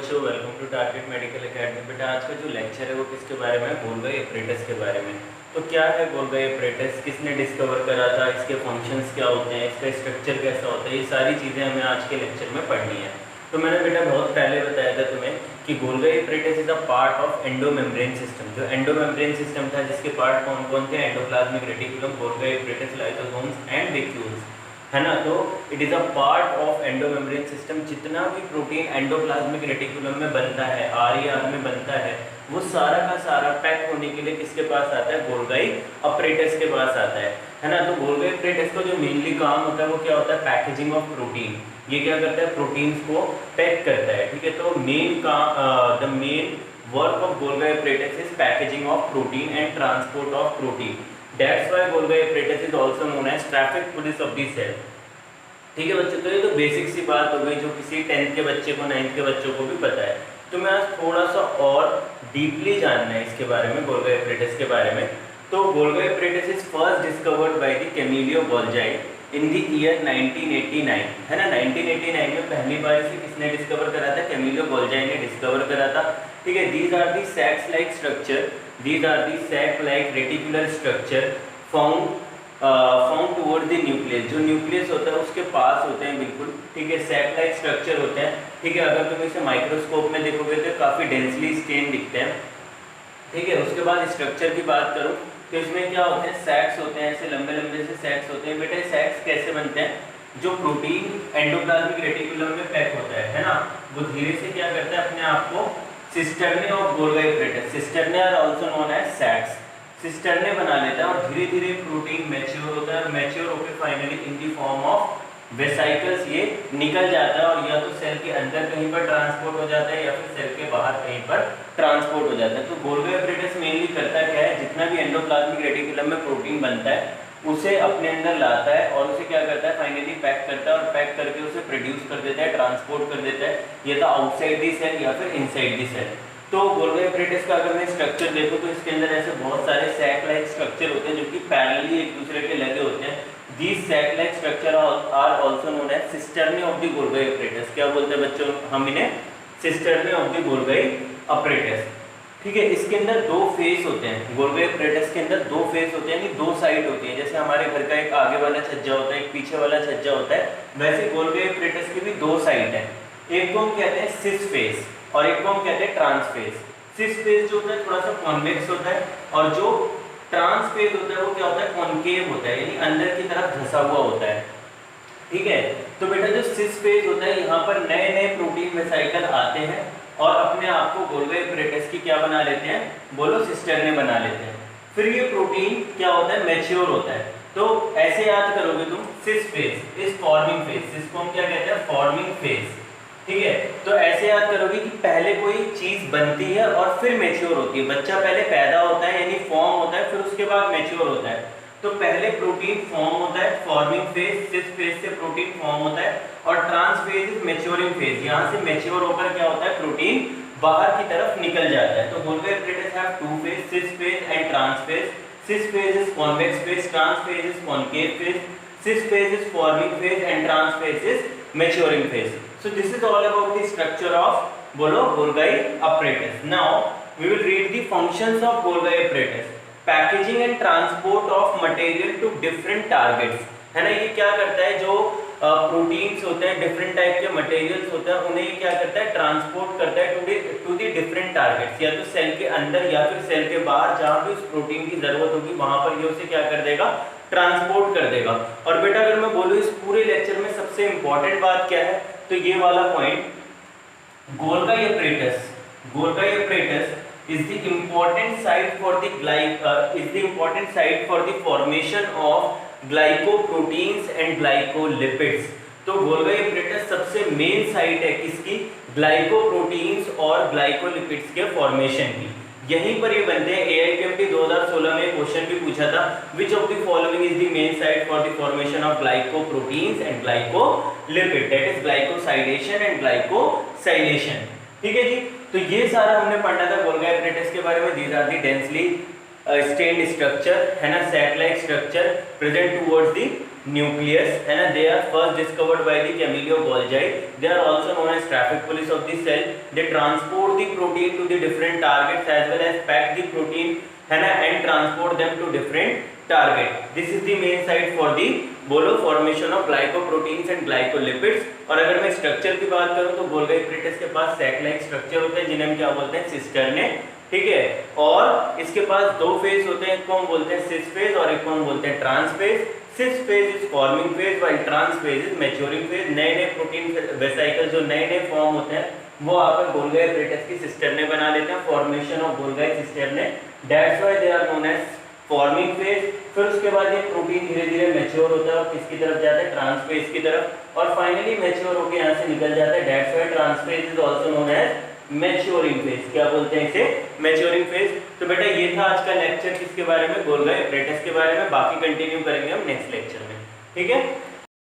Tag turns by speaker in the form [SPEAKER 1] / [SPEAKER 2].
[SPEAKER 1] Welcome to Target Medical Academy. बेटा आज का जो लेक्चर है वो किसके बारे में है? गोल्गी एपरेटस के बारे में। तो क्या है गोल्गी एपरेटस, किसने डिस्कवर करा था, इसके फंक्शंस क्या होते हैं, इसका स्ट्रक्चर कैसा होता है, ये सारी चीज़ें हमें आज के लेक्चर में पढ़नी है। तो मैंने बेटा बहुत पहले बताया था तुम्हें कि Golgi apparatus is a part of endomembrane system. जो एंडोमेम्ब्रेन सिस्टम था जिसके पार्ट कौन कौन थे? Endoplasmic reticulum, Golgi apparatus, lysosomes and vacuoles, है ना। तो it is a part of endomembrane system. जितना भी प्रोटीन एंडोप्लाज्मिक रेटिकुलम में बनता है, आर में बनता है, वो सारा का सारा पैक होने के लिए किसके पास आता है? गोल्गी एपरेटस के पास आता है ना। तो गोल्गी एपरेटस का जो मेनली काम होता है वो क्या होता है? Packaging of protein. ये क्या करता है? प्रोटीन्स को पैक करता है, ठीक है। तो the main work of Golgi apparatus is packaging of protein and transport of protein. That's why Golgi apparatus is also known as traffic police of the cell। ठीक है बच्चों, तो ये तो बेसिक सी बात हो गई जो किसी 10th के बच्चे को, 9th के बच्चों को भी पता है। तो मैं आज थोड़ा सा और डीपली जानना है इसके बारे में, गोल्गी एपरेटस के बारे में। तो Golgi apparatus is first discovered by the Camillo Golgi in the year 1989, है ना। 1989 में पहली बार इसे किसने डिस्कवर करा था? कैमिलियो गोल्जी ने डिस्कवर करा था, ठीक है। These are the sacs like structure, these are the sac like reticular structure found toward the nucleus। जो न्यूक्लियस होता है उसके पास होते हैं बिल्कुल, ठीक है। सैक लाइक स्ट्रक्चर होते हैं, ठीक है। अगर तुम इसे माइक्रोस्कोप में देखोगे तो काफ़ी डेंसली स्टेन दिखते हैं, ठीक है। उसके बाद स्ट्रक्चर की बात करूँ तो इसमें क्या होते हैं? सैक्स होते हैं, ऐसे लंबे लंबे से सैक्स होते हैं। बेटा सैक्स कैसे बनते हैं? जो प्रोटीन एंडोप्लाज्मिक रेटिकुलम में पैक होता है ना, वो धीरे से क्या करता है? अपने आप को cisternae of Golgi apparatus, cisternae are also known as sacs, cisternae बना लेता है और धीरे धीरे प्रोटीन मैच्योर होता है। मैच्योर होकर finally in the form of vesicles ये निकल जाता है और या तो सेल के अंदर कहीं पर ट्रांसपोर्ट हो जाता है या फिर सेल के बाहर कहीं पर ट्रांसपोर्ट हो जाता है। तो गोल्गी एपरेटस मेनली करता क्या है? जितना भी एंडोप्लाज्मिक रेटिकुलम में प्रोटीन बनता है उसे अपने अंदर लाता है और उसे क्या करता है? फाइनली पैक करता है और पैक करके उसे प्रोड्यूस कर देता है, ट्रांसपोर्ट कर देता है, या तो आउटसाइड दी सेल या फिर इनसाइड दी सेल। तो गोल्गी एपरेटस का अगर मैं स्ट्रक्चर देखूं तो इसके अंदर ऐसे बहुत सारे सैक लाइक स्ट्रक्चर होते हैं जो कि पैरेलली एक दूसरे के लगे होते हैं। These sac like structure are also known as cisternae of the Golgi apparatus. क्या बोलते हैं बच्चों हम इन्हें? Cisternae of the Golgi apparatus, ठीक है। इसके अंदर दो फेस होते हैं, गोल्गी एपरेटस के अंदर दो फेस होते हैं, यानी दो साइड होती है। जैसे हमारे घर का एक आगे वाला छज्जा होता है, एक पीछे वाला छज्जा होता है, वैसे गोल्गी एपरेटस की भी दो साइड है। एक को हम कहते हैं सिस फेस और एक को हम कहते हैं ट्रांस फेस। सिस फेस जो होता है थोड़ा सा कॉन्वेक्स होता है और जो ट्रांस फेस होता है वो क्या होता है? कॉनकेव होता है, यानी अंदर की तरफ धंसा हुआ होता है, ठीक है। तो बेटा जो सिस फेस होता है यहाँ पर नए नए प्रोटीन वेसाइकल आते हैं और अपने आप को गोल्गी एपरेटस की क्या बना लेते हैं? बोलो, सिस्टर्ने बना लेते हैं। फिर ये प्रोटीन क्या होता है? मैच्योर होता है। तो ऐसे याद करोगे तुम, सिस फेज इज फॉर्मिंग फेज, जिसको हम क्या कहते हैं? फॉर्मिंग फेज, ठीक है। तो ऐसे याद करोगे कि पहले कोई चीज बनती है और फिर मैच्योर होती है। बच्चा पहले पैदा होता है यानी फॉर्म होता है, फिर उसके बाद मैच्योर होता है। तो पहले प्रोटीन फॉर्म होता है, फॉर्मिंग फेज, सिस फेज से प्रोटीन फॉर्म होता है, और trans phase is maturing phase. यहाँ से मैच्योर होकर क्या होता है? प्रोटीन बाहर की तरफ निकल जाता है। तो Golgi apparatus have two phase, cis phase and trans phase. Cis phase is convex phase, trans phase is concave phase. Cis phase is forming phase and trans phase is maturing phase. So this is all about the structure of, बोलो, Golgi apparatus. Now we will read the functions of Golgi apparatus. Packaging and transport of material to different targets, है ना। ये क्या करता है? जो proteins होते हैं, डिफरेंट टाइप के मटेरियल्स होते हैं, उन्हें ये क्या करता है? ट्रांसपोर्ट करता है टू दी डिफरेंट टारगेट्स, या तो सेल के अंदर या फिर सेल के बाहर, जहाँ भी उस प्रोटीन की जरूरत होगी वहां पर ये उसे क्या कर देगा? ट्रांसपोर्ट कर देगा। और बेटा अगर मैं बोलूँ इस पूरे लेक्चर में सबसे इंपॉर्टेंट बात क्या है, तो ये वाला point, Golgi apparatus, Golgi apparatus is the important site for the formation of glycoproteins and glycolipids। तो गोल्गी एपरेटस सबसे मेन साइट है किसकी? ग्लाइकोप्रोटीन्स और ग्लाइकोलिपिड्स के फॉर्मेशन की। यहीं पर ये बनते हैं। AIPMT 2016 में क्वेश्चन भी पूछा था, which of the following is the main site for the formation of glycoproteins and glycolipid, that is glycosidation and glycosylation, ठीक है जी। तो ये सारा हमने पढ़ना था गोल्गी एपरेटस के बारे में। These are the densely stained structure, है ना, sac like structure present towards the nucleus, है ना. They are first discovered by the Camillo Golgi. They are also known as traffic police of the cell. They transport the protein to the different targets as well as pack the protein, है ना, and transport them to different target. This is the main site for the बोलो formation of glycoproteins and glycolipids. और अगर मैं structure की बात करूं तो गोल्गी एपैरेटस के पास सैक लाइक स्ट्रक्चर होते हैं जिन्हें हम क्या बोलते हैं, सिस्टर्ने. ठीक है. और इसके पास दो फेज होते हैं, एक को हम बोलते हैं सिस फेज और एक को हम बोलते हैं trans phase. Cis phase is forming phase while trans phase is maturing phase. नए नए प्रोटीन वेसिकल जो नए नए फॉर्म होते हैं वो आप गोल्गी एपैरेटस की सिस्टर्ने बना लेते हैं. Formation of Golgi cisternae, that's why they are known as forming phase. फिर उसके बाद ये प्रोटीन धीरे धीरे मैच्योर होता है और किसकी तरफ जाता है, ट्रांस फेज की तरफ. और फाइनली मैच्योर होकर यहाँ से निकल जाता है. That's why trans phase is also known as maturing phase. क्या बोलते हैं इसे, मैच्योरिंग फेज. तो बेटा ये था आज का लेक्चर किसके बारे में, गोल्गी एपैरेटस के बारे में. बाकी कंटिन्यू करेंगे हम नेक्स्ट लेक्चर में. ठीक है.